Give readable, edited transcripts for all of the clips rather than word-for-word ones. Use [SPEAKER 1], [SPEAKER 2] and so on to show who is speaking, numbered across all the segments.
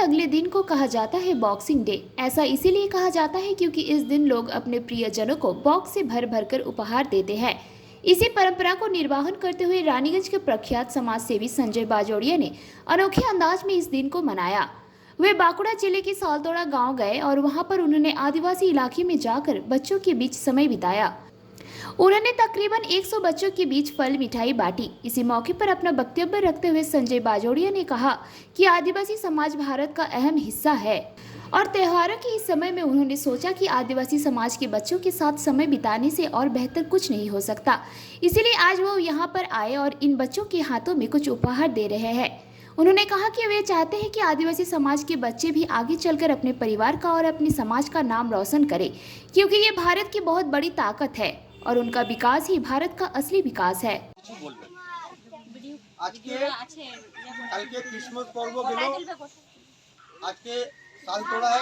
[SPEAKER 1] अगले दिन को कहा जाता है बॉक्सिंग डे। ऐसा इसीलिए कहा जाता है क्योंकि इस दिन लोग अपने प्रियजनों को बॉक्स से भर भर कर उपहार देते हैं। इसी परंपरा को निर्वाहन करते हुए रानीगंज के प्रख्यात समाज सेवी संजय बाजोड़िया ने अनोखे अंदाज में इस दिन को मनाया। वे बांकुड़ा जिले के सालतोड़ा गांव गए और वहां पर उन्होंने आदिवासी इलाके में जाकर बच्चों के बीच समय बिताया। उन्होंने तकरीबन 100 बच्चों के बीच फल मिठाई बांटी। इसी मौके पर अपना वक्तव्य रखते हुए संजय बाजोड़िया ने कहा कि आदिवासी समाज भारत का अहम हिस्सा है और त्योहारों के इस समय में उन्होंने सोचा कि आदिवासी समाज के बच्चों के साथ समय बिताने से और बेहतर कुछ नहीं हो सकता। इसीलिए आज वो यहाँ पर आए और इन बच्चों के हाथों में कुछ उपहार दे रहे हैं। उन्होंने कहा कि वे चाहते हैं कि आदिवासी समाज के बच्चे भी आगे चलकर अपने परिवार का और अपने समाज का नाम रोशन करें, क्योंकि ये भारत की बहुत बड़ी ताकत है और उनका विकास ही भारत का असली विकास है।
[SPEAKER 2] आज के कल के क्रिसमस पर्व गেল आज के सालतोड़ा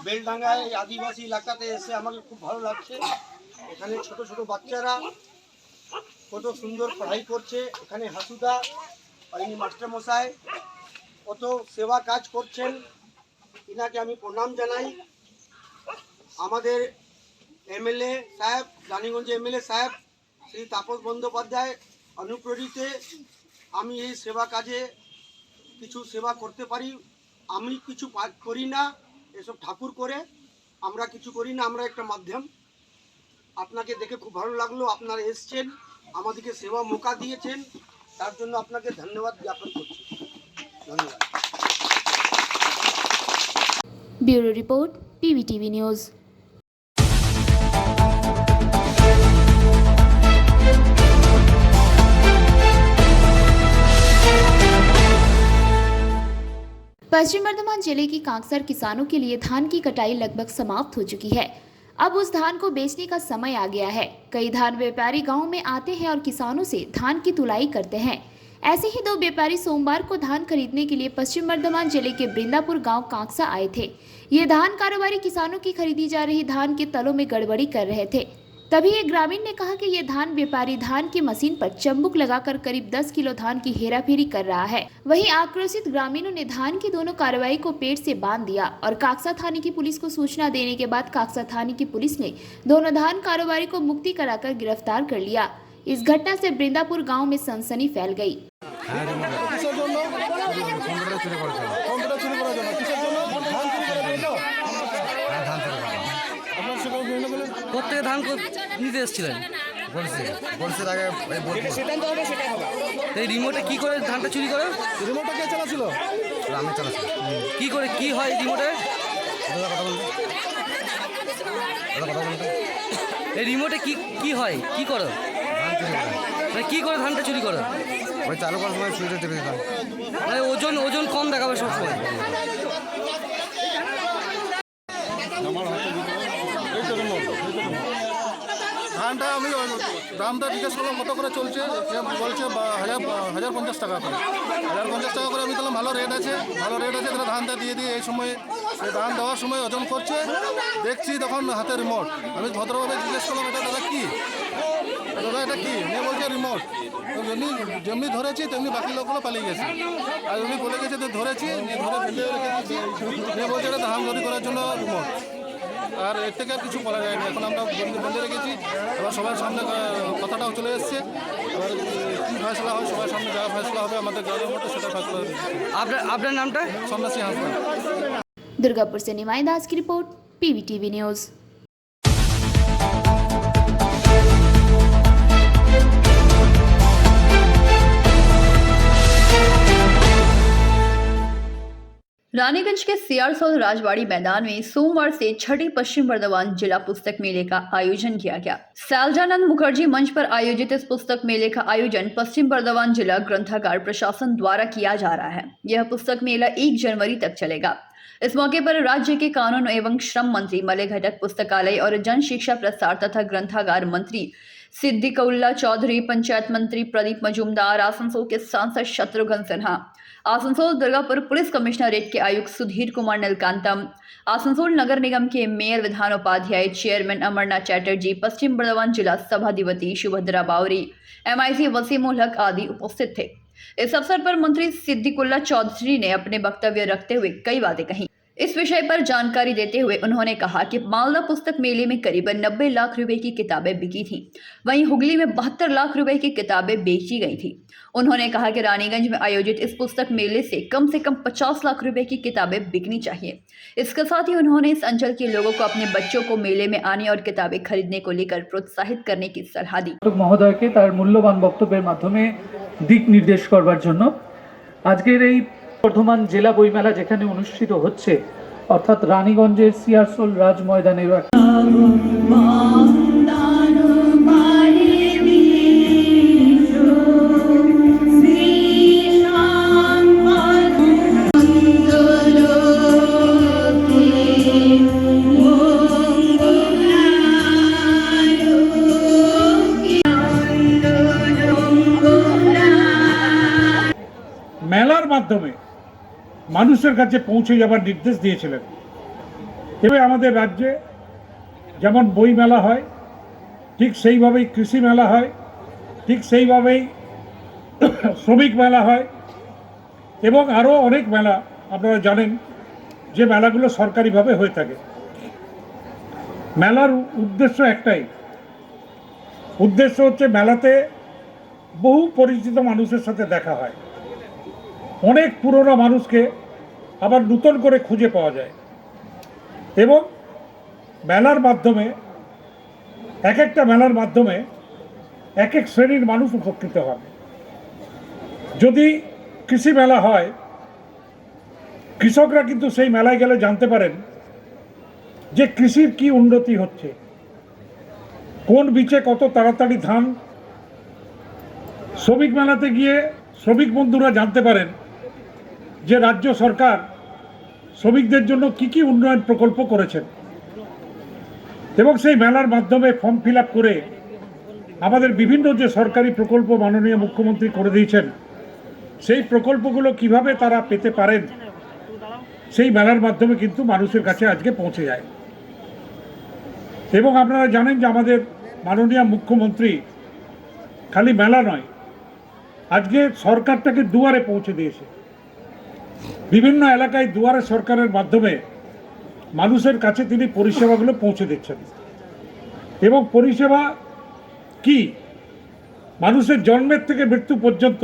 [SPEAKER 2] बेलडांगा आदिवासी এলাকাতে এসে আমার খুব ভালো লাগছে। এখানে ছোট ছোট বাচ্চারা কত সুন্দর পড়াই করছে। এখানে হাসুদা আর ইনি মাস্টার মশাই কত সেবা কাজ করছেন, ইনাকে আমি প্রণাম জানাই। আমাদের एमएलए साहेब रानीगंज एमएलए साहेब श्री तापस बंदोपाध्याय अनुप्रेरिते आमी এই सेवा काजे किछु सेवा करते पारी। आमी किछु करी ना, एसब ठाकुर करे, आमरा किछु करी ना, आमरा एकटा माध्यम। आपनाके देखे खूब भालो लागलो, आपनारा एसेछेन, आमादेरके सेवा मौका दिएछेन, तार जन्य आपनाके धन्यवाद ज्ञापन करछि। धन्यवाद।
[SPEAKER 1] Bureau report, PVTV news. Paschim Bardhaman जिले की कांकसर किसानों के लिए धान की कटाई लगभग समाप्त हो चुकी है। अब उस धान को बेचने का समय आ गया है। कई धान व्यापारी गांव में आते हैं और किसानों से धान की तुलाई करते हैं। ऐसे ही दो व्यापारी सोमवार को धान खरीदने के लिए पश्चिम बर्धमान जिले के बृंदापुर गांव कांकसा आए थे। ये धान कारोबारी किसानों की खरीदी जा रही धान के तलों में गड़बड़ी कर रहे थे। तभी एक ग्रामीण ने कहा कि ये धान व्यापारी धान की मशीन पर चंबुक लगाकर करीब 10 किलो धान की हेराफेरी कर रहा है। वहीं आक्रोशित ग्रामीणों ने धान की दोनों कार्रवाई को पेड़ से बांध दिया और काकसा थाने की पुलिस को सूचना देने के बाद काकसा थाने की पुलिस ने दोनों धान कारोबारी को मुक्ति कराकर गिरफ्तार कर लिया। इस घटना से बृंदापुर गाँव में सनसनी फैल गयी।
[SPEAKER 3] প্রত্যেকে ধান নিতে এসেছিলেন এই রিমোটে কি করে ধানটা চুরি করে?
[SPEAKER 2] রিমোটটা কে চালাছিল?
[SPEAKER 3] আমি চালাচ্ছি। কি করে কি হয় রিমোটে? এই রিমোটে কি কি হয়, কি করো? মানে কি করে ধানটা চুরি করো?
[SPEAKER 4] ওই চালু করার সময় সুইচে চেপে দিতাম।
[SPEAKER 3] মানে ওজন ওজন কম দেখাবে সবসময়।
[SPEAKER 5] ধানটা আমি দামটা জিজ্ঞেস করলাম কত করে চলছে, বলছে 1050 টাকা করে। 1050 টাকা করে আমি বললাম ভালো রেট আছে, তাহলে ধানটা দিয়ে দিয়ে এই সময় ধান দেওয়ার সময় ওজন করছে, দেখছি তখন হাতে রিমোট। আমি ভদ্রভাবে জিজ্ঞেস করলাম এটা দাদা কি, দাদা এটা কি? নিয়ে বলছে রিমোট। যেমনি ধরেছি তেমনি বাকি লোকগুলো পালিয়ে গেছে। আর উনি বলে গেছে যে ধরেছি, ধরে ফেলে রেখেছি, নিয়ে বলছে এটা ধান চুরি করার জন্য রিমোট। আর এর থেকে আর কিছু বলা যায়নি। এখন আমরা বন্ধে রেখেছি, এবার সবার সামনে কথাটাও চলে এসছে। এবার কী ফয়সলা হয়, সবার সামনে যা ফয়সলা হবে আমাদের গ্রামের মতো সেটা ফয়সলা হবে।
[SPEAKER 3] আপনার নামটা?
[SPEAKER 5] সন্ন্যাসী হাসপাতাল।
[SPEAKER 1] दुर्गापुर से निमाई दास की रिपोर्ट, पीवीटीवी न्यूज़।
[SPEAKER 6] रानीगंज के सियारसोल राजवाड़ी मैदान में सोमवार से छठी पश्चिम बर्धमान जिला पुस्तक मेले का आयोजन किया गया। सैलजानंद मुखर्जी मंच पर आयोजित इस पुस्तक मेले का आयोजन पश्चिम बर्धमान जिला ग्रंथागार प्रशासन द्वारा किया जा रहा है। यह पुस्तक मेला 1 जनवरी तक चलेगा। इस मौके पर राज्य के कानून एवं श्रम मंत्री मलय घटक, पुस्तकालय और जन शिक्षा प्रसार तथा ग्रंथागार मंत्री सिद्दीकुल्ला चौधरी, पंचायत मंत्री प्रदीप मजूमदार, आसनसोल के सांसद शत्रुघ्न सिन्हा, आसनसोल दुर्गापुर पुलिस कमिश्नरेट के आयुक्त सुधीर कुमार नीलकांतम, आसनसोल नगर निगम के मेयर विधान उपाध्याय, चेयरमैन अमरनाथ चैटर्जी, पश्चिम बर्धमान जिला सभाधिपति सुभद्रा बावरी, MIC वसीम उल हक आदि उपस्थित थे। इस अवसर पर मंत्री सिद्दीकुल्ला चौधरी ने अपने वक्तव्य रखते हुए कई बातें कही। इस विषय पर जानकारी देते हुए उन्होंने कहा कि मालदा पुस्तक मेले में करीबन 90 लाख रुपए की किताबें बिकी थीं। वहीं हुगली में 72 लाख रुपए की किताबें बेची गई थी। उन्होंने कहा कि रानीगंज में आयोजित इस पुस्तक मेले से कम 50 लाख रुपए की किताबें बिकनी चाहिए। इसके साथ ही उन्होंने इस अंचल के लोगों को अपने बच्चों को मेले में आने और किताबें खरीदने को लेकर प्रोत्साहित करने की सलाह दी।
[SPEAKER 7] महोदयके तार मूल्यवान बक्तव्যের মাধ্যমে দিক নির্দেশ করবার জন্য আজকের এই বর্ধমান জেলা বইমেলা যেখানে অনুষ্ঠিত হচ্ছে অর্থাৎ রানীগঞ্জের সিয়ারসোল রাজ ময়দানের
[SPEAKER 8] মেলার মাধ্যমে মানুষের কাছে পৌঁছে যাবার নির্দেশ দিয়েছিলেন। এভাবে আমাদের রাজ্যে যেমন বই মেলা হয়, ঠিক সেইভাবেই কৃষি মেলা হয়, ঠিক সেইভাবেই শ্রমিক মেলা হয় এবং আরও অনেক মেলা আপনারা জানেন যে মেলাগুলো সরকারিভাবে হয়ে থাকে। মেলার উদ্দেশ্য একটাই, উদ্দেশ্য হচ্ছে মেলাতে বহু পরিচিত মানুষের সাথে দেখা হয়, অনেক পুরনো মানুষকে আবার নতুন করে খুঁজে পাওয়া যায় এবং মেলার মাধ্যমে এক একটা মেলার মাধ্যমে এক এক শ্রেণীর মানুষ উপকৃত হন। যদি কৃষি মেলা হয়, কৃষকরা কিন্তু সেই মেলায় গেলে জানতে পারেন যে কৃষির কি উন্নতি হচ্ছে, কোন বীজে কত তাড়াতাড়ি ধান। শ্রমিক মেলাতে গিয়ে শ্রমিক বন্ধুরা জানতে পারেন যে রাজ্য সরকার শ্রমিকদের জন্য কি কি উন্নয়ন প্রকল্প করেছেন এবং সেই মেলার মাধ্যমে ফর্ম ফিল আপ করে আমাদের বিভিন্ন যে সরকারি প্রকল্প মাননীয় মুখ্যমন্ত্রী করে দিয়েছেন সেই প্রকল্পগুলো কিভাবে তারা পেতে পারেন সেই মেলার মাধ্যমে কিন্তু মানুষের কাছে আজকে পৌঁছে যায়। এবং আপনারা জানেন যে আমাদের মাননীয় মুখ্যমন্ত্রী খালি মেলা নয়, আজকে সরকারটাকে দুয়ারে পৌঁছে দিয়েছে। বিভিন্ন এলাকায় দুয়ারে সরকারের মাধ্যমে মানুষের কাছে তিনি পরিষেবাগুলো পৌঁছে দিচ্ছেন এবং পরিষেবা কি, মানুষের জন্মের থেকে মৃত্যু পর্যন্ত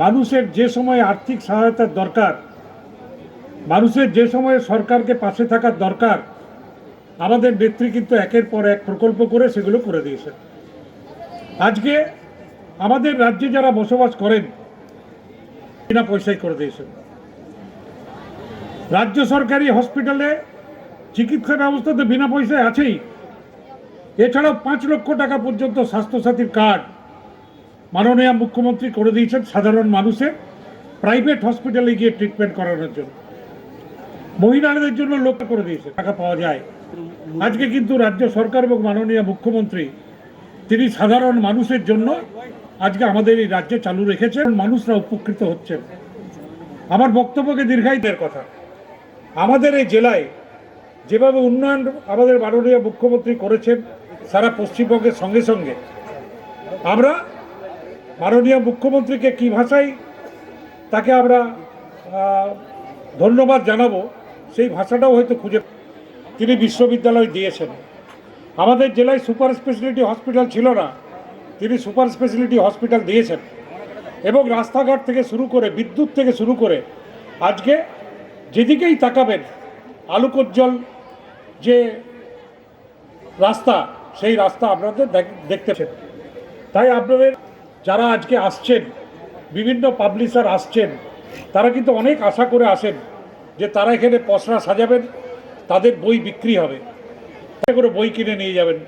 [SPEAKER 8] মানুষের যে সময় আর্থিক সহায়তার দরকার, মানুষের যে সময়ে সরকারকে পাশে থাকার দরকার, আমাদের নেত্রী কিন্তু একের পর এক প্রকল্প করে সেগুলো করে দিয়েছেন। আজকে আমাদের রাজ্যে যারা বসবাস করেন বিনা পয়সায় করে দিয়েছেন। রাজ্য সরকারি হসপিটালে চিকিৎসা ব্যবস্থা তো বিনা পয়সায় আছেই, এছাড়াও 5 লক্ষ টাকা পর্যন্ত স্বাস্থ্যসাথীর কার্ড মাননীয় মুখ্যমন্ত্রী করে দিয়েছেন সাধারণ মানুষের প্রাইভেট হসপিটালে গিয়ে ট্রিটমেন্ট করানোর জন্য। মহিলাদের জন্য লক্ষ্য করে দিয়েছে, টাকা পাওয়া যায়। আজকে কিন্তু রাজ্য সরকার এবং মাননীয় মুখ্যমন্ত্রী তিনি সাধারণ মানুষের জন্য আজকে আমাদের এই রাজ্যে চালু রেখেছেন, মানুষরা উপকৃত হচ্ছেন। আমার বক্তব্যকে দীর্ঘায়িতের কথা, আমাদের এই জেলায় যেভাবে উন্নয়ন আমাদের মাননীয় মুখ্যমন্ত্রী করেছেন সারা পশ্চিমবঙ্গের সঙ্গে সঙ্গে আমরা মাননীয় মুখ্যমন্ত্রীকে কী ভাষায় তাকে আমরা ধন্যবাদ জানাবো সেই ভাষাটাও হয়তো খুঁজে তিনি বিশ্ববিদ্যালয় দিয়েছেন। আমাদের জেলায় সুপার স্পেশালিটি হসপিটাল ছিল না, তিনি সুপার স্পেশালিটি হসপিটাল দিয়েছেন এবং রাস্তাঘাট থেকে শুরু করে বিদ্যুৎ থেকে শুরু করে আজকে যেদিকেই তাকাবেন আলোকোজ্জ্বল যে রাস্তা, সেই রাস্তা আপনাদের দেখতে পাচ্ছেন। তাই আপনাদের যারা আজকে আসছেন, বিভিন্ন পাবলিশার আসছেন, তারা কিন্তু অনেক আশা করে আসেন যে তারা এখানে পসরা সাজাবেন, তাদের বই বিক্রি হবে, করে বই কিনে নিয়ে যাবেন,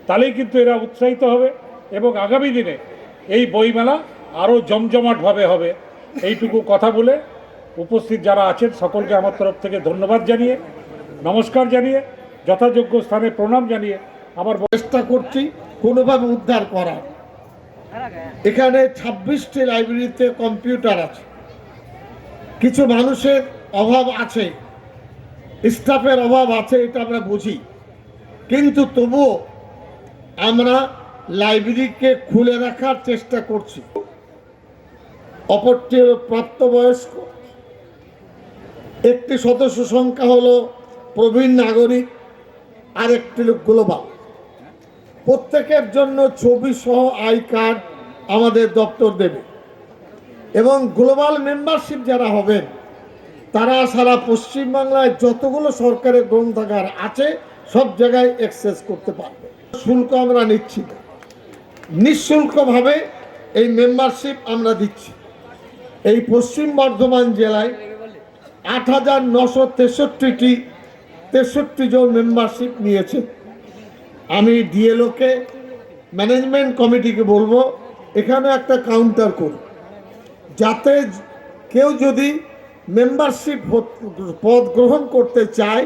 [SPEAKER 8] তাহলেই কিন্তু এরা উৎসাহিত হবে এবং আগামী দিনে এই বইমেলা আরও জমজমাটভাবে হবে। এইটুকু কথা বলে উপস্থিত যারা আছেন সকলকে আমার তরফ থেকে ধন্যবাদ জানিয়ে, নমস্কার জানিয়ে, যথাযোগ্য স্থানে প্রণাম জানিয়ে আমার
[SPEAKER 9] চেষ্টা করছি কোনোভাবে উদ্ধার করার। এখানে 26টি লাইব্রেরিতে কম্পিউটার আছে, কিছু মানুষের অভাব আছে, স্টাফের অভাব আছে, এটা আমরা বুঝি, কিন্তু তবুও আমরা লাইব্রেরিকে খুলে রাখার চেষ্টা করছি। অপরটি হলো প্রাপ্তবয়স্ক, একটি সদস্য সংখ্যা হলো প্রবীণ নাগরিক, আর একটি হলো গ্লোবাল। প্রত্যেকের জন্য ছবি সহ আই কার্ড আমাদের দপ্তর দেবে এবং গ্লোবাল মেম্বারশিপ যারা হবেন তারা সারা পশ্চিমবাংলায় যতগুলো সরকারের গ্রন্থাগার আছে সব জায়গায় অ্যাক্সেস করতে পারবে। শুল্ক আমরা নিচ্ছি না, নিঃশুল্কভাবে এই মেম্বারশিপ আমরা দিচ্ছি। এই পশ্চিম বর্ধমান জেলায় 8,963 জন মেম্বারশিপ নিয়েছে। আমি ডিএলওকে, ম্যানেজমেন্ট কমিটিকে বলবো এখানে একটা কাউন্টার করুন, যাতে কেউ যদি মেম্বারশিপ পদ গ্রহণ করতে চায়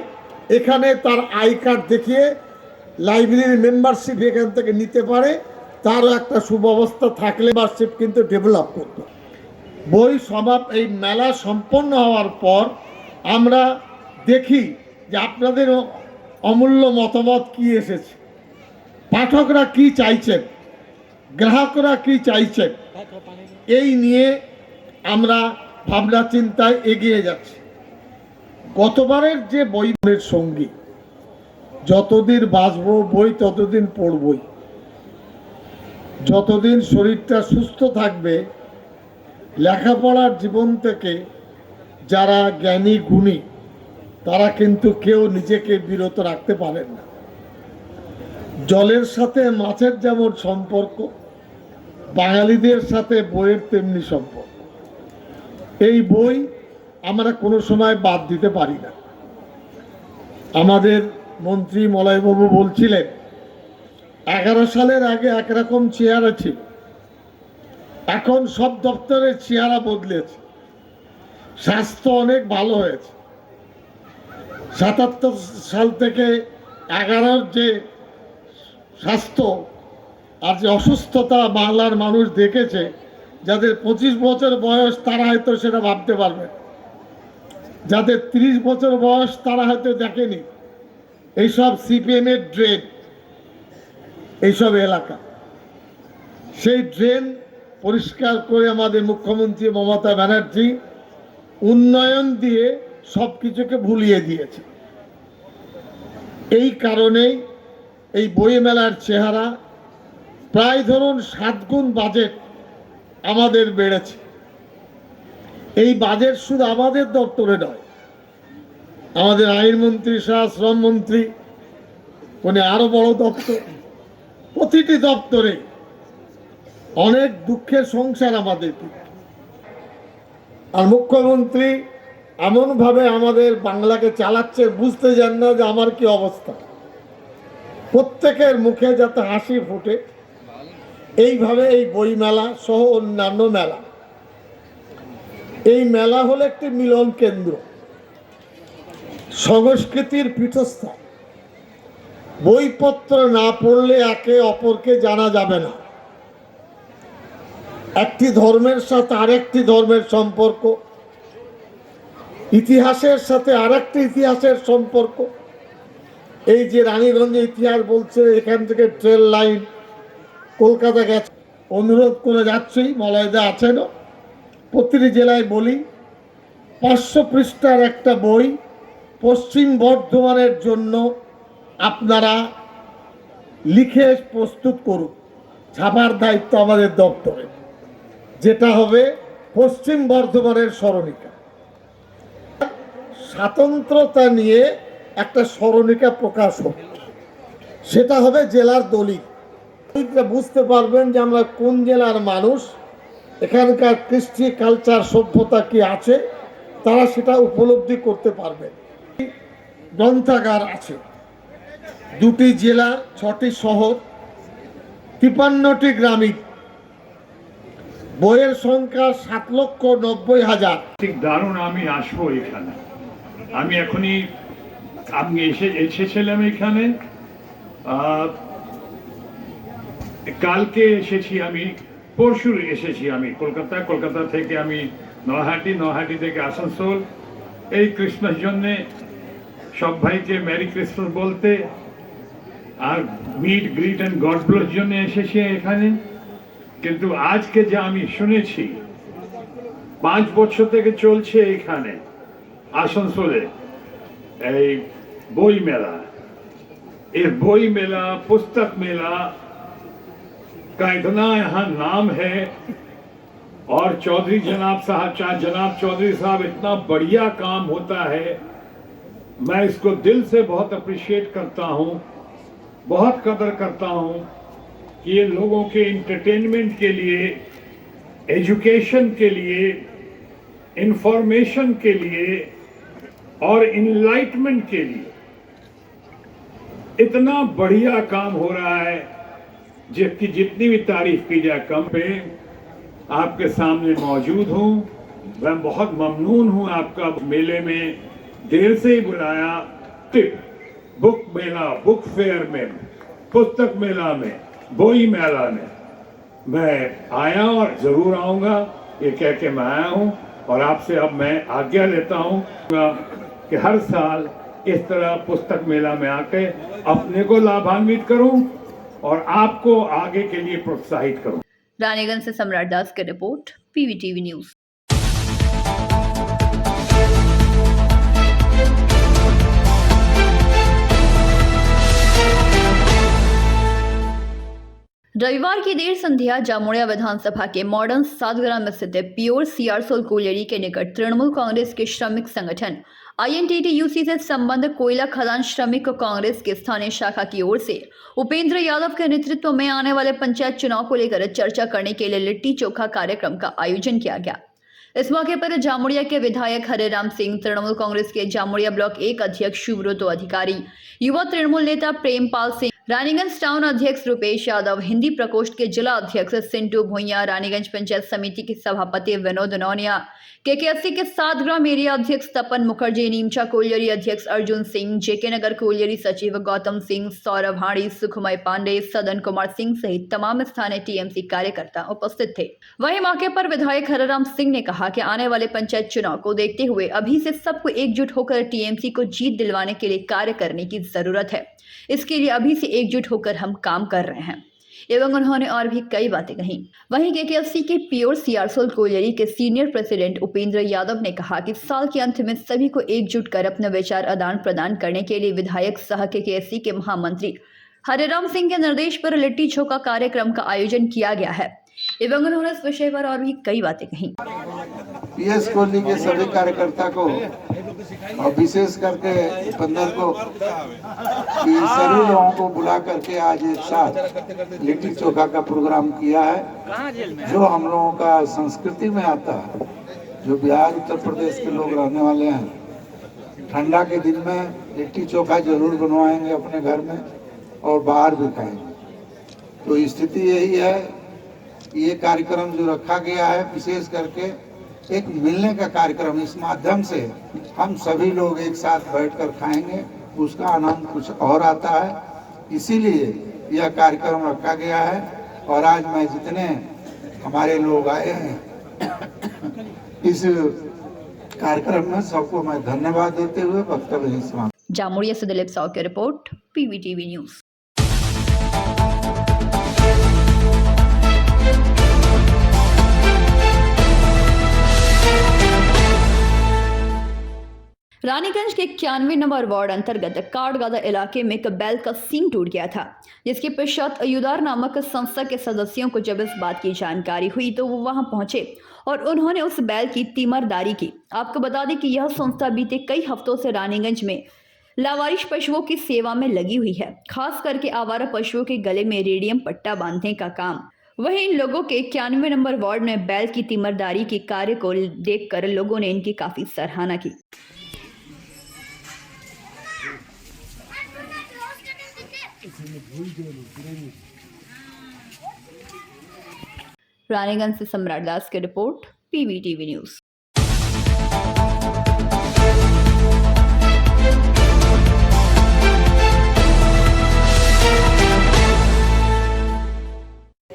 [SPEAKER 9] এখানে তার আই কার্ড দেখিয়ে লাইব্রেরির মেম্বারশিপ এখান থেকে নিতে পারে। তারও একটা সুব্যবস্থা থাকলে মেম্বারশিপ কিন্তু ডেভেলপ করতে। বই সমাপ এই মেলা সম্পন্ন হওয়ার পর আমরা দেখি যে আপনাদের অমূল্য মতামত কি এসেছে, পাঠকরা কি চাইছেন, গ্রাহকরা কি চাইছেন, এই নিয়ে আমরা ভাবনা চিন্তায় এগিয়ে যাচ্ছি। গতবারের যে বইয়ের সঙ্গী, যতদিন বাঁচবো বই ততদিন পড়বই, যতদিন শরীরটা সুস্থ থাকবে লেখাপড়ার জীবন থেকে যারা জ্ঞানী গুণী তারা কিন্তু কেউ নিজেকে বিরত রাখতে পারেন না। জলের সাথে মাছের যেমন সম্পর্ক, বাঙালিদের সাথে বইয়ের তেমনি সম্পর্ক। এই বই আমরা কোনো সময় বাদ দিতে পারি না। আমাদের মন্ত্রী মলয়বাবু বলছিলেন 11 সালের আগে একরকম চেহারা ছিল, এখন সব দপ্তরের চেহারা বদলেছে, স্বাস্থ্য অনেক ভালো হয়েছে। 77 সাল থেকে 11 যে স্বাস্থ্য আর যে অসুস্থতা বাংলার মানুষ দেখেছে, যাদের 25 বছর বয়স তারা হয়তো সেটা ভাবতে পারবে, যাদের 30 বছর বয়স তারা হয়তো দেখেনি। এইসব সিপিএমের ড্রেন, এইসব এলাকা, সেই ড্রেন পরিষ্কার করে আমাদের মুখ্যমন্ত্রী মমতা ব্যানার্জি উন্নয়ন দিয়ে সব কিছুকে ভুলিয়ে দিয়েছে। এই কারণেই এই বই মেলার চেহারা প্রায় ধরুন 7 গুণ বাজেট আমাদের বেড়েছে। এই বাজেট শুধু আমাদের দপ্তরে নয়, আমাদের আইনমন্ত্রী সহ শ্রমমন্ত্রী উনি আরো বড় দপ্তর, প্রতিটি দপ্তরে অনেক দুঃখের সংসার আমাদের। আর মুখ্যমন্ত্রী এমনভাবে আমাদের বাংলাকে চালাচ্ছে, বুঝতে চান না যে আমার কি অবস্থা। প্রত্যেকের মুখে যাতে হাসি ফুটে এইভাবে এই বই মেলা সহ অন্যান্য মেলা, এই মেলা হলো একটি মিলন কেন্দ্র, সংস্কৃতির পীঠস্থান। বইপত্র না পড়লে একে অপরকে জানা যাবে না। একটি ধর্মের সাথে আরেকটি ধর্মের সম্পর্ক, ইতিহাসের সাথে আরেকটি ইতিহাসের সম্পর্ক। এই যে রানীগঞ্জে ইতিহাস বলছে, এখান থেকে ট্রেন লাইন কলকাতা গেছে, অনুরোধ করে যাচ্ছি, মলয়দা আছেন, প্রতিটি জেলায় বলি 500 পৃষ্ঠার একটা বই পশ্চিম বর্ধমানের জন্য আপনারা লিখে প্রস্তুত করুন। ছাপার দায়িত্ব আমাদের দপ্তরে, যেটা হবে পশ্চিম বর্ধমানের স্মরণিকা। স্বাতন্ত্রতা নিয়ে একটা স্মরণিকা প্রকাশ হবে, সেটা হবে জেলার দলিল। বুঝতে পারবেন যে আমরা কোন জেলার মানুষ, এখানকার কৃষ্টি কালচার সভ্যতা কি আছে, তারা সেটা উপলব্ধি করতে পারবেন। গ্রন্থাগার আছে 2টি জেলা, 6টি শহর, 53টি গ্রামীণ। বইয়ের সংখ্যা 7,90,000।
[SPEAKER 8] ঠিক দারুণ, আমি আসবো এখানে। আমি এসেছিলাম এখানে, কালকে এসেছি, আমি পরশু এসেছি। আমি কলকাতা থেকে আমি নৈহাটি থেকে আসানসোল। এই ক্রিসমাস জন্যে সব ভাইকে মেরি ক্রিসমাস বলতে আর meet greet and God bless জন্য এসেছি এখানে। কিন্তু আজকে যা আমি শুনেছি 5 বছর থেকে চলছে এখানে আসানসোলে এই বই মেলা। ये বই मेला पुस्तक मेला का इतना यहाँ नाम है और चौधरी जनाब चौधरी साहब इतना बढ़िया काम होता है। मैं इसको दिल से बहुत अप्रिशिएट करता हूँ, बहुत कदर करता हूँ कि ये लोगों के इंटरटेनमेंट के लिए, एजुकेशन के लिए, इंफॉर्मेशन के लिए और इनलाइटमेंट के लिए इतना बढ़िया काम हो रहा है जबकि जितनी भी तारीफ की जाए कम पे। आपके सामने मौजूद हूँ, मैं बहुत ममनून हूँ आपका मेले में देर से ही बुलाया। बुक मेला, बुक फेयर में, पुस्तक मेला में, बोई मेला में मैं आया और जरूर आऊंगा, ये कह के मैं आया हूँ। और आपसे अब मैं आज्ञा लेता हूँ कि हर साल इस तरह पुस्तक मेला में आके अपने को लाभान्वित करूं और आपको आगे के लिए प्रोत्साहित करूं।
[SPEAKER 6] रानीगंज से सम्राट दास की रिपोर्ट, पीवीटीवी न्यूज। रविवार की देर संध्या जामुड़िया विधानसभा के मॉडर्न सातग्राम स्थित प्योर सीआरसोल कोयलेरी के निकट तृणमूल कांग्रेस के श्रमिक संगठन INTTUC से संबंध कोयला खदान श्रमिक कांग्रेस के स्थानीय शाखा की ओर से उपेंद्र यादव के नेतृत्व में आने वाले पंचायत चुनाव को लेकर चर्चा करने के लिए लिट्टी चोखा कार्यक्रम का आयोजन किया गया। इस मौके पर जामुड़िया के विधायक हरेराम सिंह, तृणमूल कांग्रेस के जामुड़िया ब्लॉक 1 अध्यक्ष सुब्रतो अधिकारी, युवा तृणमूल नेता प्रेमपाल सिंह, रानीगंज टाउन अध्यक्ष रुपेश यादव, हिंदी प्रकोष्ठ के जिला अध्यक्ष सिंटू भुइया, रानीगंज पंचायत समिति के सभापति विनोद नौनिया, KK80 के सातग्राम एरिया अध्यक्ष तपन मुखर्जी, नीमचा कोयलेरी अध्यक्ष अर्जुन सिंह, JK नगर कोयलेरी सचिव गौतम सिंह, सौरभ हाड़ी, सुखमय पांडे, सदन कुमार सिंह सहित तमाम स्थानीय TMC कार्यकर्ता उपस्थित थे। वहीं मौके पर विधायक हरेराम सिंह ने कहा कि आने वाले पंचायत चुनाव को देखते हुए अभी से सबको एकजुट होकर TMC को जीत दिलवाने के लिए कार्य करने की जरूरत है। इसके लिए अभी से एकजुट होकर हम काम कर रहे हैं। एवं उन्होंने और भी कई बातें कही। वहीं KK80 के प्योर सीआरसोल कोयलेरी के सीनियर प्रेसिडेंट उपेंद्र यादव ने कहा कि साल के अंत में सभी को एकजुट कर अपने विचार आदान प्रदान करने के लिए विधायक सह KK80 के महामंत्री हरेराम सिंह के निर्देश पर लिट्टी चोखा कार्यक्रम का आयोजन किया गया है। एवं उन्होंने इस विषय पर और भी कई बातें कही।
[SPEAKER 10] PS कॉलोनी के सभी कार्यकर्ता को और विशेष करके 15 को सभी लोगों को बुला करके आज एक साथ लिट्टी चोखा का प्रोग्राम किया है, जो हम लोगों का संस्कृति में आता है। जो बिहार उत्तर प्रदेश के लोग रहने वाले हैं, ठंडा के दिन में लिट्टी चोखा जरूर बनवाएंगे अपने घर में और बाहर भी खाएंगे। तो स्थिति यही है, ये कार्यक्रम जो रखा गया है विशेष करके एक मिलने का कार्यक्रम, इस माध्यम से हम सभी लोग एक साथ बैठकर खाएंगे, उसका आनंद कुछ और आता है। इसीलिए यह कार्यक्रम रखा गया है। और आज मैं जितने हमारे लोग आए हैं इस कार्यक्रम में, सबको मैं धन्यवाद देते हुए वक्तव्य समाप्त।
[SPEAKER 6] जामुड़िया से दिलीप साव की रिपोर्ट, PVTV न्यूज। रानीगंज के 91 नंबर वार्ड अंतर्गत काटगादा इलाके में एक बैल का सींग टूट गया था, जिसके पश्चात अयुदार नामक संस्था के सदस्यों को जब इस बात की जानकारी हुई तो वो वहां पहुंचे और उन्होंने उस बैल की तीमरदारी की। आपको बता दें कि यह संस्था बीते कई हफ्तों से रानीगंज में लावारिश पशुओं की सेवा में लगी हुई है, खास करके आवारा पशुओं के गले में रेडियम पट्टा बांधने का काम। वहीं इन लोगों के 91 नंबर वार्ड में बैल की तीमरदारी के कार्य को देखकर लोगों ने इनकी काफी सराहना की। रानीगंज से सम्राट दास की report, PVTV news.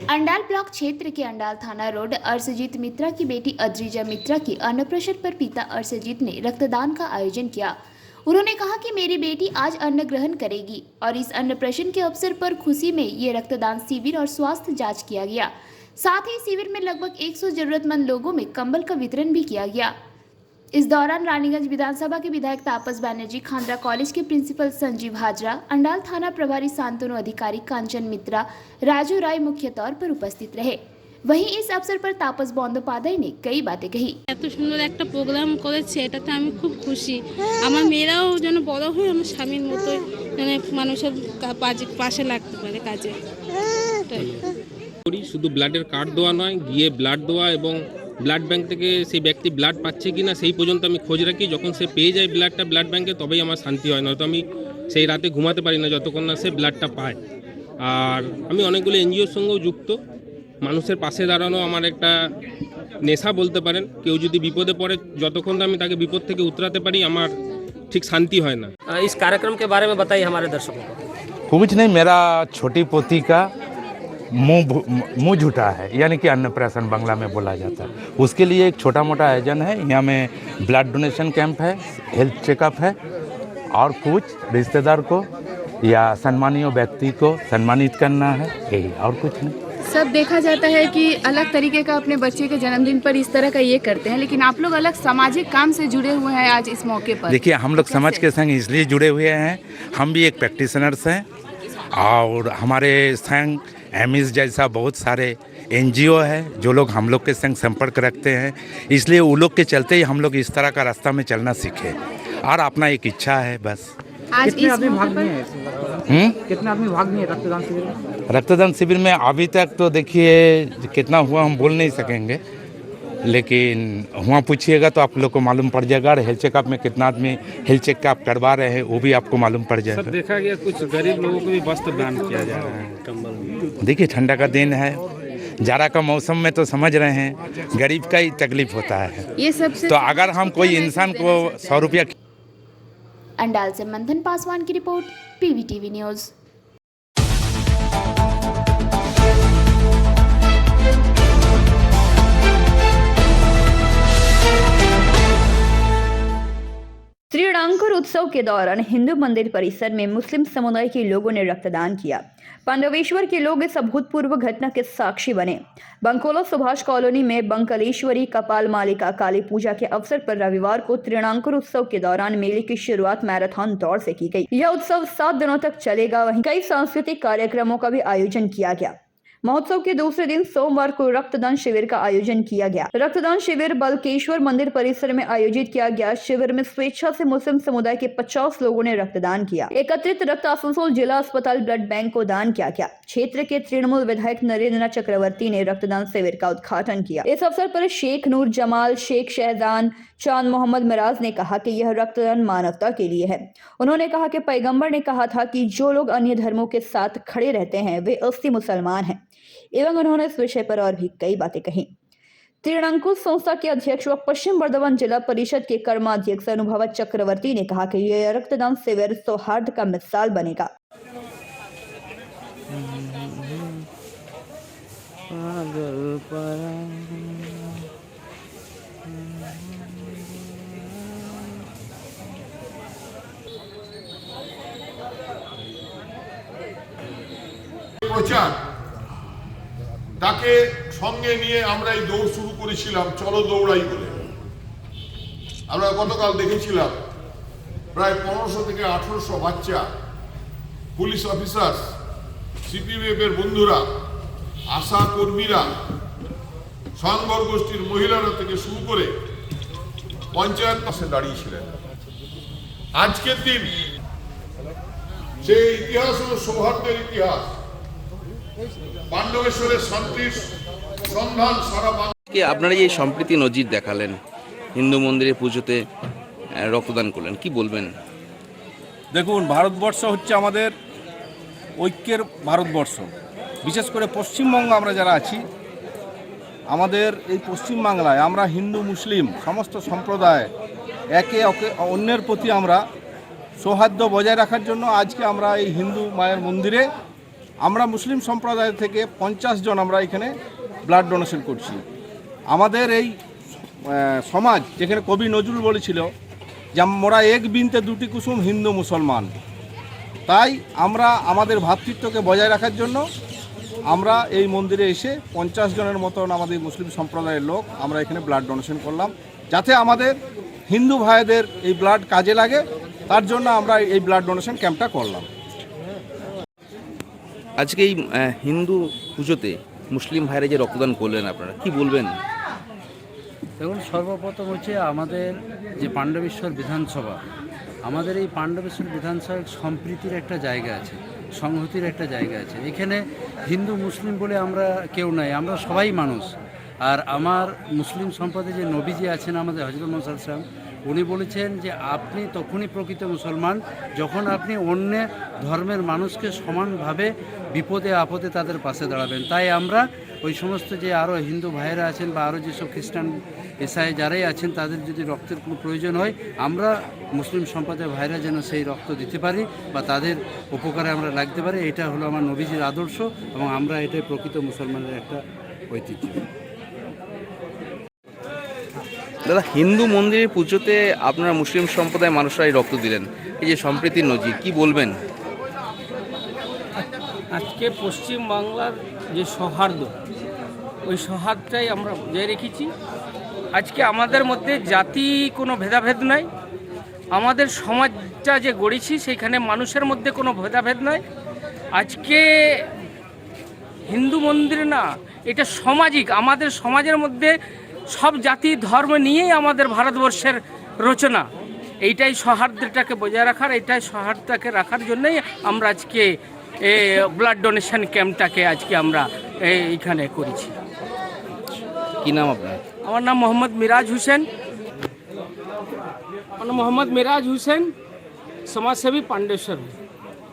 [SPEAKER 1] Andal block क्षेत्र के अंडाल थाना रोड अर्शजीत मित्रा की बेटी अद्रिजा मित्रा की अन्नप्राशन पर पिता अर्शजीत ने रक्तदान का आयोजन किया। उन्होंने कहा कि मेरी बेटी आज अन्न ग्रहण करेगी और इस अन्नप्राशन के अवसर पर खुशी में ये रक्तदान शिविर और स्वास्थ्य जांच किया गया। साथ ही शिविर में लगभग 100 जरूरतमंद लोगों में कंबल का वितरण भी किया गया। इस दौरान रानीगंज विधानसभा के विधायक तापस बैनर्जी, खांडरा कॉलेज के प्रिंसिपल संजीव हाजरा, अंडाल थाना प्रभारी शांतनु अधिकारी, कांचन मित्रा, राजू राय मुख्य तौर पर उपस्थित रहे। वहीं इस अवसर पर तापस बंदोपाध्याय ने कई बातें कही।
[SPEAKER 11] এত সুন্দর একটা প্রোগ্রাম করেছে, এটাতে আমি খুব খুশি। আমার মেয়েরাও যেন বড় হয়ে আমার স্বামীর মতো যেন মানুষের পাশে লাগতে পারে কাজে।
[SPEAKER 12] করি শুধু ব্লাডের কার্ড দেওয়া নয়, গিয়ে ব্লাড দেওয়া এবং ব্লাড ব্যাংক থেকে সেই ব্যক্তি ব্লাড পাচ্ছে কিনা সেই পর্যন্ত আমি খোঁজ রাখি। যখন সে পেয়ে যায় ব্লাডটা ব্লাড ব্যাংকে, তবেই আমার শান্তি হয়, নয়তো আমি সেই রাতে ঘুমাতে পারি না যতক্ষণ না সে ব্লাডটা পায়। আর আমি অনেকগুলো এনজিওর সঙ্গেও যুক্ত। মানুষের পাশে দাঁড়ানো আমার একটা নেশা বলতে পারেন। কেউ যদি বিপদে পড়ে, যতক্ষণ না আমি তাকে বিপদ থেকে উতরাতে পারি আমার ঠিক শান্তি হয় না।
[SPEAKER 3] इस कार्यक्रम के बारे में बताइए हमारे दर्शकों को।
[SPEAKER 13] कुछ नहीं, मेरा छोटी पोती का मुंह झूठा है, यानी कि अन्नप्राशन बांग्ला में बोला जाता है। उसके लिए एक छोटा मोटा आयोजन है। यहाँ में ब्लड डोनेशन कैंप है, हेल्थ चेकअप है, और कुछ रिश्तेदार को या सम्मानीय व्यक्ति को सम्मानित करना है, यही, और कुछ नहीं।
[SPEAKER 11] सब देखा जाता है कि अलग तरीके का अपने बच्चे के जन्मदिन पर इस तरह का ये करते हैं, लेकिन आप लोग अलग सामाजिक काम से जुड़े हुए हैं आज इस मौके पर।
[SPEAKER 13] देखिए, हम लोग समाज के संग इसलिए जुड़े हुए हैं, हम भी एक प्रैक्टिशनर्स हैं, और हमारे संग एमिस जैसा बहुत सारे एनजीओ है जो लोग हम लोग के संग संपर्क रखते हैं। इसलिए वो लोग के चलते ही हम लोग इस तरह का रास्ता में चलना सीखे, और अपना एक इच्छा है बस।
[SPEAKER 11] आज
[SPEAKER 7] कितने
[SPEAKER 11] इस
[SPEAKER 7] आदमी
[SPEAKER 11] मौके
[SPEAKER 7] भाग
[SPEAKER 11] पर
[SPEAKER 7] लिए हैं? कितने आदमी भाग लिए रक्तदान शिविर में?
[SPEAKER 13] रक्तदान शिविर में अभी तक तो देखिए कितना हुआ हम बोल नहीं सकेंगे, लेकिन वहाँ पूछिएगा तो आप लोग को मालूम पड़ जाएगा। और हेल्थ चेकअप में कितना आदमी हेल्थ चेकअप करवा रहे हैं वो भी आपको मालूम पड़ जाएगा।
[SPEAKER 12] देखा गया कुछ गरीब लोगों को भी वस्त्र दान किया जा रहा है, कंबल।
[SPEAKER 13] देखिए, ठंडा का दिन है, जाड़ा का मौसम में तो समझ रहे हैं गरीब का ही तकलीफ होता है।
[SPEAKER 11] ये सबसे
[SPEAKER 13] तो अगर हम कोई इंसान को 100 रुपया।
[SPEAKER 1] अंडाल से मंथन पासवान की रिपोर्ट, PVTV न्यूज।
[SPEAKER 6] त्रिरंकुर उत्सव के दौरान हिंदू मंदिर परिसर में मुस्लिम समुदाय के लोगों ने रक्तदान किया। पांडवेश्वर के लोग इस अभूतपूर्व घटना के साक्षी बने। बंकोला सुभाष कॉलोनी में बंकलेश्वरी कपाल मालिका काली पूजा के अवसर पर रविवार को त्रिरंकुर उत्सव के दौरान मेले की शुरुआत मैराथन दौड़ से की गई। यह उत्सव 7 दिनों तक चलेगा। वहीं कई सांस्कृतिक कार्यक्रमों का भी आयोजन किया गया। महोत्सव के दूसरे दिन सोमवार को रक्तदान शिविर का आयोजन किया गया। रक्तदान शिविर बलकेश्वर मंदिर परिसर में आयोजित किया गया। शिविर में स्वेच्छा से मुस्लिम समुदाय के 50 लोगों ने रक्तदान किया। एकत्रित रक्त आसनसोल जिला अस्पताल ब्लड बैंक को दान किया गया। क्षेत्र के तृणमूल विधायक नरेंद्र चक्रवर्ती ने रक्तदान शिविर का उद्घाटन किया। इस अवसर पर शेख नूर जमाल, शेख शहजान, चांद मोहम्मद मिराज ने कहा कि यह रक्तदान मानवता के लिए है। उन्होंने कहा कि पैगंबर ने कहा था कि जो लोग अन्य धर्मों के साथ खड़े रहते हैं वे असली मुसलमान हैं। एवं उन्होंने इस विषय पर और भी कई बातें कही। त्रिरंकुर संस्था के अध्यक्ष व पश्चिम बर्धमान जिला परिषद के कर्माध्यक्ष अनुभव चक्रवर्ती ने कहा कि यह रक्तदान शिविर सौहार्द का मिसाल बनेगा।
[SPEAKER 5] তাকে সঙ্গে নিয়ে আমরা এই দৌড় শুরু করেছিলাম, চলো দৌড়াই বলে। আমরা গতকাল দেখেছিলাম প্রায় 1500 থেকে 1800 বাচ্চা, পুলিশ অফিসার, সিপিএফ এর বন্ধুরা, আশা কর্মীরা, সংঘর গোষ্ঠীর মহিলারা থেকে শুরু করে পঞ্চায়েত পাশে দাঁড়িয়েছিলেন। আজকের দিন সেই ইতিহাস হল সৌহার্দ্যের ইতিহাস। পাণ্ডবেশ্বরের শান্তির সন্ধান সারা বাংলা।
[SPEAKER 12] আপনারা এই সম্প্রীতি নজির দেখালেন, হিন্দু মন্দিরে পুজোতে রক্তদান করলেন, কি বলবেন?
[SPEAKER 8] দেখুন, ভারতবর্ষ হচ্ছে আমাদের ঐক্যের ভারতবর্ষ। বিশেষ করে পশ্চিমবঙ্গ আমরা যারা আছি, আমাদের এই পশ্চিমবাংলায় আমরা হিন্দু মুসলিম সমস্ত সম্প্রদায় একে অন্যের প্রতি আমরা সৌহার্দ্য বজায় রাখার জন্য আজকে আমরা এই হিন্দু মায়ের মন্দিরে আমরা মুসলিম সম্প্রদায় থেকে 50 জন আমরা এখানে ব্লাড ডোনেশন করছি। আমাদের এই সমাজ, যেখানে কবি নজরুল বলেছিল যে মোরা এক বিনতে দুটি কুসুম হিন্দু মুসলমান, তাই আমরা আমাদের ভ্রাতৃত্বকে বজায় রাখার জন্য
[SPEAKER 5] আমরা এই মন্দিরে এসে 50 জনের মতন আমাদের মুসলিম সম্প্রদায়ের লোক আমরা এখানে ব্লাড ডোনেশন করলাম, যাতে আমাদের হিন্দু ভাইদের এই ব্লাড কাজে লাগে, তার জন্য আমরা এই ব্লাড ডোনেশন ক্যাম্পটা করলাম।
[SPEAKER 3] আজকে এই হিন্দু পুজোতে মুসলিম ভাইরা যে রক্তদান করলেন, আপনারা কি বলবেন?
[SPEAKER 14] দেখুন, সর্বপ্রথম হচ্ছে আমাদের যে পাণ্ডবেশ্বর বিধানসভা, আমাদের এই পাণ্ডবেশ্বর বিধানসভায় সম্প্রীতির একটা জায়গা আছে, সংহতির একটা জায়গা আছে। এখানে হিন্দু মুসলিম বলে আমরা কেউ নাই, আমরা সবাই মানুষ। আর আমার মুসলিম সম্প্রদায়ে যে নবীজি আছেন আমাদের হযরত মুহাম্মদ সাল্লাল্লাহু আলাইহি ওয়াসাল্লাম, উনি বলেছেন যে আপনি তখনই প্রকৃত মুসলমান যখন আপনি অন্য ধর্মের মানুষকে সমানভাবে বিপদে আপদে তাদের পাশে দাঁড়াবেন। তাই আমরা ওই সমস্ত যে আরও হিন্দু ভাইয়েরা আছেন বা আরও যেসব খ্রিস্টান ইসাই যারাই আছেন, তাদের যদি রক্তের কোনো প্রয়োজন হয়, আমরা মুসলিম সম্প্রদায়ের ভাইরা যেন সেই রক্ত দিতে পারি বা তাদের উপকারে আমরা লাগতে পারি। এটা হলো আমার নবীজির আদর্শ এবং আমরা এটাই প্রকৃত মুসলমানের একটা ঐতিহ্য।
[SPEAKER 3] দাদা, হিন্দু মন্দিরের পুজোতে আপনারা মুসলিম সম্প্রদায়ের মানুষরাই রক্ত দিলেন, এই যে সম্প্রীতির নজির, কি বলবেন?
[SPEAKER 15] আজকে পশ্চিম বাংলার যে সৌহার্দ্য, ওই সৌহার্দটাই আমরা বজায় রেখেছি। আজকে আমাদের মধ্যে জাতি কোনো ভেদাভেদ নাই, আমাদের সমাজটা যে গড়েছি সেইখানে মানুষের মধ্যে কোনো ভেদাভেদ নাই। আজকে হিন্দু মন্দির না, এটা সামাজিক, আমাদের সমাজের মধ্যে সব জাতি ধর্ম নিয়েই আমাদের ভারতবর্ষের রচনা। এইটাই সৌহার্দ্যটাকে বজায় রাখার, এইটাই সৌহার্দ্যটাকে রাখার জন্যই আমরা আজকে ব্লাড ডোনেশন ক্যাম্পটাকে আজকে আমরা এইখানে করেছি।
[SPEAKER 3] কি নাম আপনার?
[SPEAKER 15] আমার নাম মোহাম্মদ মিরাজ হোসেন। मोहम्मद मिराज हुसैन, समाजसेवी पांडेश्वर।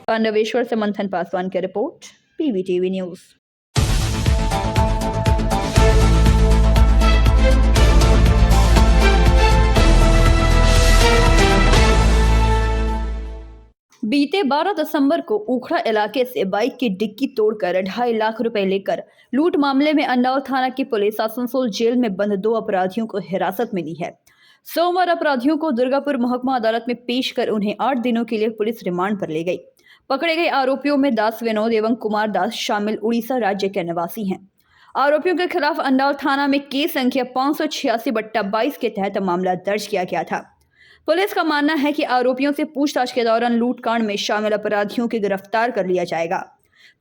[SPEAKER 6] पांडवेश्वर से मंथन पासवान की रिपोर्ट, PBTV न्यूज। बीते 12 दिसंबर को उखड़ा इलाके से बाइक की डिक्की तोड़कर 2.5 लाख रुपए लेकर लूट मामले में अंडाव थाना की पुलिस आसनसोल जेल में बंद 2 अपराधियों को हिरासत में ली है। सोमवार अपराधियों को दुर्गापुर महकमा अदालत में पेश कर उन्हें 8 दिनों के लिए पुलिस रिमांड पर ले गई। पकड़े गए आरोपियों में दास विनोद एवं कुमार दास शामिल उड़ीसा राज्य के निवासी हैं। आरोपियों के खिलाफ अंडाव थाना में केस संख्या 586/22 के तहत मामला दर्ज किया गया था। पुलिस का मानना है कि आरोपियों से पूछताछ के दौरान लूटकांड में शामिल अपराधियों को गिरफ्तार कर लिया जाएगा।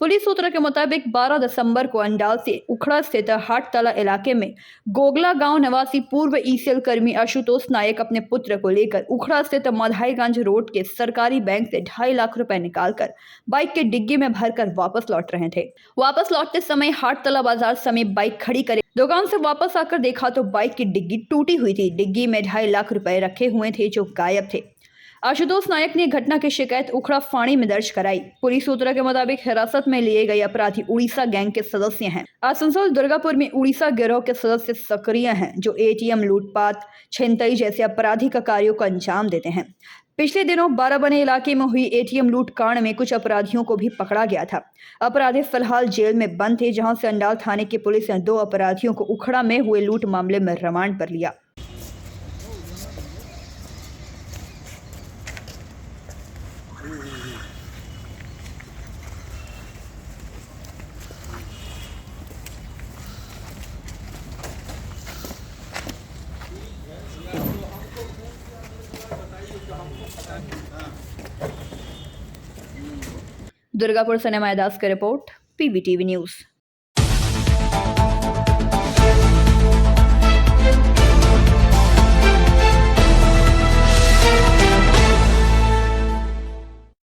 [SPEAKER 6] पुलिस सूत्रों के मुताबिक 12 दिसंबर को अंडाल से उखड़ा स्थित हाटतला इलाके में गोगला गांव निवासी पूर्व ईसीएल कर्मी आशुतोष नायक अपने पुत्र को लेकर उखड़ा स्थित मधाईगंज रोड के सरकारी बैंक से 2.5 लाख रुपए निकालकर बाइक के डिग्गी में भरकर वापस लौट रहे थे। वापस लौटते समय हाटतला बाजार समीप बाइक खड़ी कर दुकान से वापस आकर देखा तो बाइक की डिग्गी टूटी हुई थी। डिग्गी में 2.5 लाख रुपए रखे हुए थे जो गायब थे। आशुतोष नायक ने घटना की शिकायत उखड़ा फाणी में दर्ज कराई। पुलिस सूत्रों के मुताबिक हिरासत में लिए गए अपराधी उड़ीसा गैंग के सदस्य हैं। आसनसोल दुर्गापुर में उड़ीसा गिरोह के सदस्य सक्रिय हैं जो एटीएम लूटपाट, छिनतई जैसे आपराधिक कार्यों को अंजाम देते हैं। पिछले दिनों बाराबनी इलाके में हुई एटीएम लूट कांड में कुछ अपराधियों को भी पकड़ा गया था। अपराधी फिलहाल जेल में बंद थे, जहां से अंडाल थाने की पुलिस ने 2 अपराधियों को उखड़ा में हुए लूट मामले में रिमांड पर लिया। दुर्गापुर से नमाय दास की रिपोर्ट, PBTV न्यूज।